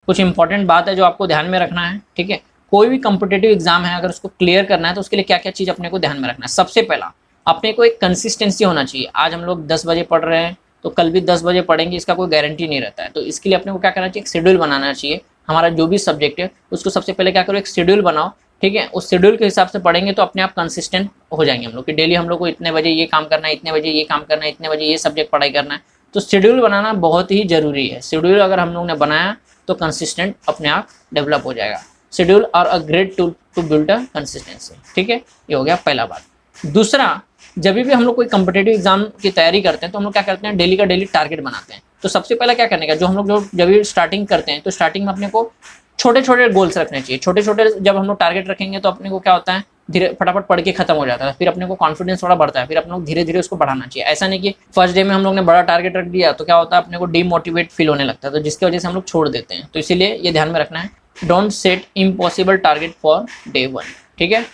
कुछ इंपॉर्टेंट बात है जो आपको ध्यान में रखना है, ठीक है। कोई भी कॉम्पिटिटिव एग्जाम है, अगर उसको क्लियर करना है तो उसके लिए क्या क्या चीज़ अपने को ध्यान में रखना है। सबसे पहला, अपने को एक कंसिस्टेंसी होना चाहिए। आज हम लोग 10 बजे पढ़ रहे हैं तो कल भी 10 बजे पढ़ेंगे, इसका कोई गारंटी नहीं रहता है। तो इसके लिए अपने को क्या करना चाहिए, एक शेड्यूल बनाना चाहिए। हमारा जो भी सब्जेक्ट है उसको सबसे पहले क्या करो, एक शेड्यूल बनाओ, ठीक है। उस शेड्यूल के हिसाब से पढ़ेंगे तो अपने आप कंसिस्टेंट हो जाएंगे हम लोग कि डेली हम लोग को इतने बजे ये काम करना है, इतने बजे ये काम करना है, इतने बजे ये सब्जेक्ट पढ़ाई करना है। तो शेड्यूल बनाना बहुत ही जरूरी है। शेड्यूल अगर हम लोग ने बनाया तो कंसिस्टेंट अपने आप डेवलप हो जाएगा। Schedule are a great tool to build a consistency, ठीक है। ये हो गया पहला बात। दूसरा, जब भी हम लोग कोई कॉम्पिटिटिव एग्जाम की तैयारी करते हैं तो हम लोग क्या करते हैं, डेली का डेली टारगेट बनाते हैं। तो सबसे पहले क्या करने का, जो हम लोग जो जब भी स्टार्टिंग करते हैं तो स्टार्टिंग में अपने को छोटे छोटे गोल्स रखने चाहिए। छोटे छोटे जब हम लोग टारगेट रखेंगे तो अपने को क्या होता है, धीरे फटाफट पढ़ के खत्म हो जाता है। फिर अपने को कॉन्फिडेंस थोड़ा बढ़ता है, फिर अपने को धीरे धीरे उसको बढ़ाना चाहिए। ऐसा नहीं कि फर्स्ट डे में हम लोग ने बड़ा टारगेट रख दिया तो क्या होता है, अपने को डीमोटिवेट फील होने लगता है, तो जिसकी वजह से हम लोग छोड़ देते हैं। तो इसीलिए ये ध्यान में रखना है, don't set impossible target for day 1, ठीक है।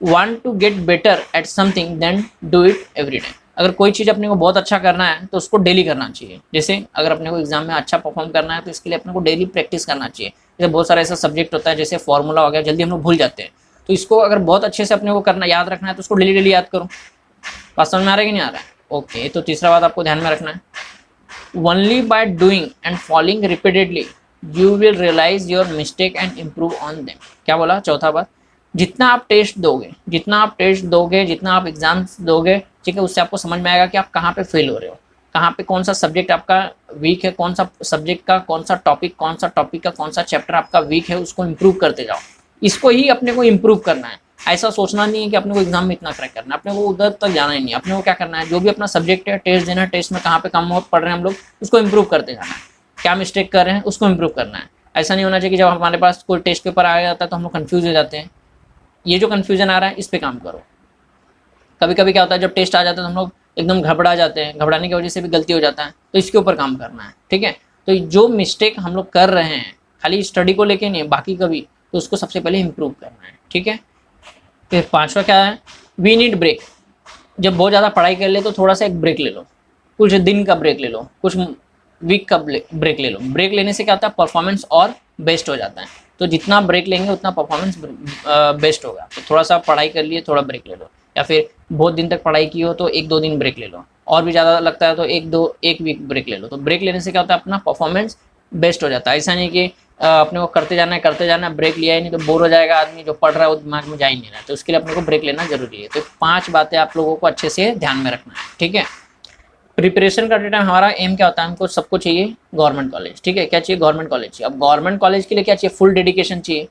Want to get better at something then do it every day. अगर कोई चीज़ अपने को बहुत अच्छा करना है तो उसको डेली करना चाहिए। जैसे अगर अपने को एग्जाम में अच्छा परफॉर्म करना है तो इसके लिए अपने को डेली प्रैक्टिस करना चाहिए। जैसे बहुत सारा ऐसा सब्जेक्ट होता है, जैसे फॉर्मूला हो गया, जल्दी हम लोग भूल जाते हैं। तो इसको अगर बहुत अच्छे से अपने को करना, याद रखना है तो उसको डेली डेली याद करो। बात समझ में आ रहा है कि नहीं आ रहा है? ओके, तो तीसरा बात आपको ध्यान में रखना है, only by doing and following repeatedly you will realise your mistake and improve on them. क्या बोला? चौथा बात, जितना आप टेस्ट दोगे, जितना आप टेस्ट दोगे, जितना आप एग्जाम्स दोगे, ठीक है, उससे आपको समझ में आएगा कि आप कहाँ पे फेल हो रहे हो, कहाँ पे कौन सा सब्जेक्ट आपका वीक है, कौन सा सब्जेक्ट का कौन सा टॉपिक, कौन सा टॉपिक का कौन सा चैप्टर आपका वीक है, उसको इम्प्रूव करते जाओ। इसको ही अपने को इम्प्रूव करना है। ऐसा सोचना नहीं है कि अपने को एग्जाम में इतना क्रैक करना है, अपने को उधर तक जाना ही नहीं है। अपने को क्या करना है, जो भी अपना सब्जेक्ट है, टेस्ट देना है, टेस्ट में कहाँ पे कम पढ़ रहे हैं हम लोग, उसको इम्प्रूव करते जाना है। क्या मिस्टेक कर रहे हैं उसको इम्प्रूव करना है। ऐसा नहीं होना चाहिए कि जब हमारे पास कोई टेस्ट पेपर आ जाता है तो हम लोग कन्फ्यूज हो जाते हैं। ये जो कन्फ्यूजन आ रहा है इस पे काम करो। कभी कभी क्या होता है, जब टेस्ट आ जाता है तो हम लोग एकदम घबरा जाते हैं, घबराने की वजह से भी गलती हो जाता है, तो इसके ऊपर काम करना है, ठीक है। तो जो मिस्टेक हम लोग कर रहे हैं, खाली स्टडी को लेके नहीं, बाकी कभी, तो उसको सबसे पहले इम्प्रूव करना है, ठीक है। फिर पांचवा क्या है, वी नीड ब्रेक। जब बहुत ज़्यादा पढ़ाई कर ले तो थोड़ा सा एक ब्रेक ले लो, कुछ दिन का ब्रेक ले लो, कुछ वीक का ब्रेक ले लो। ब्रेक लेने से क्या होता है, परफॉर्मेंस और बेस्ट हो जाता है। तो जितना ब्रेक लेंगे उतना परफॉर्मेंस बेस्ट होगा। तो थोड़ा सा पढ़ाई कर लिए, थोड़ा ब्रेक ले लो, या फिर बहुत दिन तक पढ़ाई की हो तो 1-2 दिन ब्रेक ले लो, और भी ज़्यादा लगता है तो 1 वीक ब्रेक ले लो। तो ब्रेक लेने से क्या होता है, अपना परफॉर्मेंस बेस्ट हो जाता है। ऐसा नहीं कि अपने को करते जाना है, ब्रेक लिया ही नहीं तो बोर हो जाएगा आदमी, जो पढ़ रहा है वो दिमाग में जा ही नहीं रहा। तो उसके लिए अपने को ब्रेक लेना जरूरी है। तो 5 बातें आप लोगों को अच्छे से ध्यान में रखना है, ठीक है। प्रिपरेशन करते टाइम हमारा एम क्या होता है, हमको सबको चाहिए गवर्नमेंट कॉलेज, ठीक है। क्या चाहिए? गवर्नमेंट कॉलेज चाहिए। अब गवर्नमेंट कॉलेज के लिए क्या चाहिए, फुल डेडिकेशन चाहिए।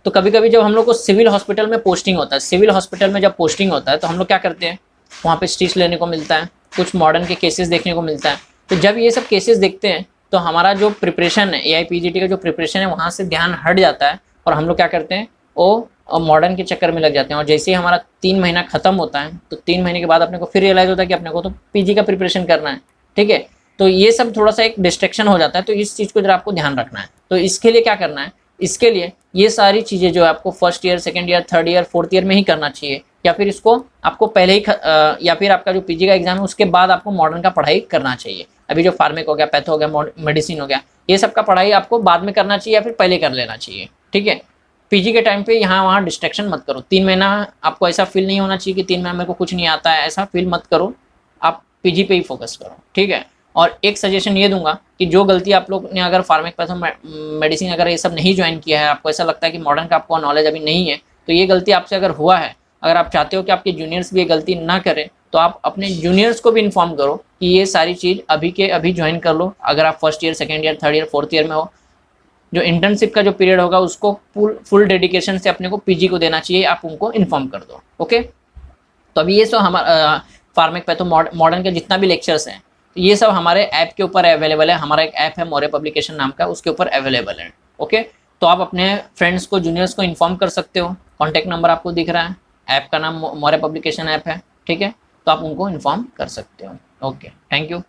तो कभी कभी जब हम लोग को सिविल हॉस्पिटल में पोस्टिंग होता है, सिविल हॉस्पिटल में जब पोस्टिंग होता है तो हम लोग क्या करते हैं, वहाँ पे स्टिच लेने को मिलता है, कुछ मॉडर्न के केसेस देखने को मिलता है। तो जब ये सब केसेस देखते हैं तो हमारा जो प्रिपरेशन है, AIPGT का जो प्रिपरेशन है, वहाँ से ध्यान हट जाता है और हम लोग क्या करते हैं, वो मॉडर्न के चक्कर में लग जाते हैं। और जैसे ही हमारा 3 महीना खत्म होता है तो 3 महीने के बाद अपने को फिर रियलाइज होता है कि अपने को तो PG का प्रिपरेशन करना है, ठीक है। तो ये सब थोड़ा सा एक डिस्ट्रैक्शन हो जाता है। तो इस चीज़ को जरा आपको ध्यान रखना है। तो इसके लिए क्या करना है, इसके लिए ये सारी चीज़ें जो है आपको first year, second year, third year, fourth year में ही करना चाहिए, या फिर इसको आपको पहले ही या फिर आपका जो PG का एग्जाम है उसके बाद आपको मॉडर्न का पढ़ाई करना चाहिए। अभी जो फार्मेक हो गया, पैथो हो गया, मेडिसिन हो गया, ये सब का पढ़ाई आपको बाद में करना चाहिए या फिर पहले कर लेना चाहिए, ठीक है। PG के टाइम पे यहाँ वहाँ डिस्ट्रैक्शन मत करो। 3 महीना आपको ऐसा फील नहीं होना चाहिए कि 3 महीना मेरे को कुछ नहीं आता है, ऐसा फील मत करो। आप PG पे ही फोकस करो, ठीक है। और एक सजेशन ये दूंगा कि जो गलती आप लोग ने, अगर फार्मेक पैथो मेडिसिन अगर ये सब नहीं ज्वाइन किया है, आपको ऐसा लगता है कि मॉडर्न का आपको नॉलेज अभी नहीं है, तो ये गलती आपसे अगर हुआ है, अगर आप चाहते हो कि आपके जूनियर्स भी ये गलती ना करें, तो आप अपने जूनियर्स को भी इन्फॉर्म करो कि ये सारी चीज़ अभी के अभी ज्वाइन कर लो। अगर आप first year, second year, third year, fourth year में हो, जो इंटर्नशिप का जो पीरियड होगा उसको फुल डेडिकेशन से अपने को PG को देना चाहिए, आप उनको इन्फॉर्म कर दो, ओके। तो अभी ये सब हमारा फार्मेक पैथो मॉडर्न के जितना भी लेक्चर्स हैं, तो ये सब हमारे ऐप के ऊपर अवेलेबल है। हमारा एक ऐप है मौर्य पब्लिकेशन नाम का, उसके ऊपर अवेलेबल है, ओके। तो आप अपने फ्रेंड्स को, जूनियर्स को इन्फॉर्म कर सकते हो। कॉन्टैक्ट नंबर आपको दिख रहा है, ऐप का नाम मौर्य पब्लिकेशन ऐप है, ठीक है। तो आप उनको इन्फॉर्म कर सकते हो, ओके। Thank you.